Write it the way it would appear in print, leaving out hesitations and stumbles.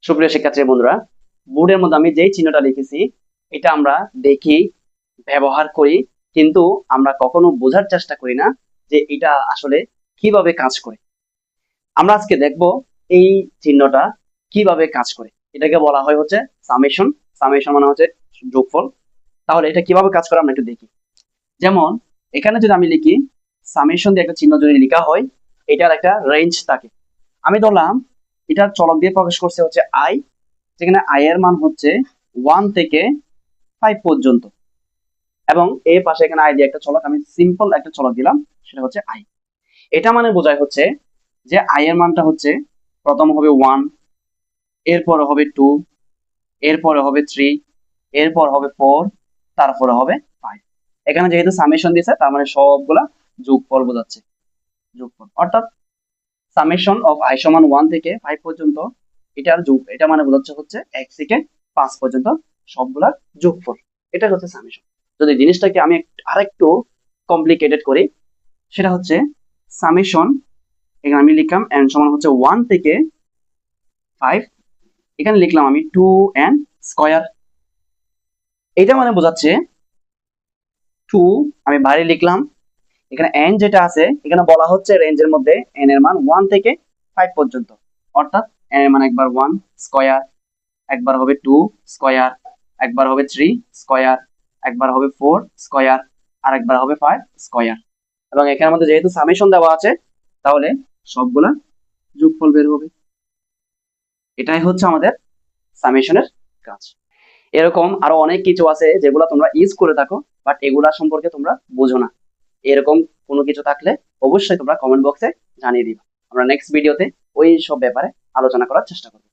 সুপ্রিয় শিক্ষার্থী বন্ধুরা, বোর্ডের মধ্যে আমি যেই চিহ্নটা লিখেছি এটা আমরা দেখি, ব্যবহার করি, কিন্তু আমরা কখনো বোঝার চেষ্টা করি না যে এটা আসলে কিভাবে কাজ করে। আমরা আজকে দেখব এই চিহ্নটা কিভাবে কাজ করে। এটাকে বলা হয় হচ্ছে সামেশন। সামেশন মানে হচ্ছে যোগফল। তাহলে এটা কিভাবে কাজ করে আমরা একটু দেখি। যেমন এখানে যদি আমি লিখি সামেশন দিয়ে একটা চিহ্ন যদি লেখা হয়, এটার একটা রেঞ্জ থাকে। আমি ধরলাম এটার চলক দিয়ে প্রকাশ করছে হচ্ছে আই, যেখানে আই এর মান হচ্ছে 1 থেকে 5 পর্যন্ত, এবং এর পাশে এখানে আই দিয়ে একটা চলক, আমি সিম্পল একটা চলক দিলাম, সেটা হচ্ছে আই। এটা মানে বোঝায় হচ্ছে যে আই এর মানটা হচ্ছে প্রথম হবে 1, এরপরে হবে 2, এরপরে হবে 3, এরপর হবে 4, তারপরে হবে 5। এখানে যেহেতু সামেশন দিয়েছে তার মানে সবগুলা যোগফল বোঝাচ্ছে, যোগফল। অর্থাৎ সামেশন অফ আই সমান 1 থেকে 5 পর্যন্ত, এটার যোগ, এটা মানে বোঝাচ্ছে হচ্ছে 1 থেকে 5 পর্যন্ত সবগুলার যোগফল। এটা হচ্ছে সামেশন। যদি জিনিসটাকে আমি আরেকটু কমপ্লিকেটেড করি, সেটা হচ্ছে সামেশন, এখানে আমি লিখলাম n সমান হচ্ছে 1 থেকে 5, এখানে লিখলাম আমি 2n স্কয়ার। এটা মানে বোঝাচ্ছে 2, আমি বাইরে লিখলাম, এখানে n যেটা আছে এখানে বলা হচ্ছে রেঞ্জের মধ্যে n এর মান 1 থেকে 5 পর্যন্ত। অর্থাৎ n এর মান একবার 1 স্কয়ার, একবার হবে 2 স্কয়ার, একবার হবে 3 স্কয়ার, একবার হবে 4 স্কয়ার, আর একবার হবে 5 স্কয়ার। এবং এখানের মধ্যে যেহেতু সামেশন দেওয়া আছে, তাহলে সবগুলা যোগফল বের হবে। এটাই হচ্ছে আমাদের সামেশনের কাজ। এরকম আরো অনেক কিছু আছে যেগুলো তোমরা ইউজ করে থাকো, বাট এগুলা সম্পর্কে তোমরা বোঝো না। এরকম কোনো কিছু থাকলে অবশ্যই তোমরা কমেন্ট বক্সে জানিয়ে দিবা। আমরা নেক্সট ভিডিওতে ওই সব ব্যাপারে আলোচনা করার চেষ্টা করব।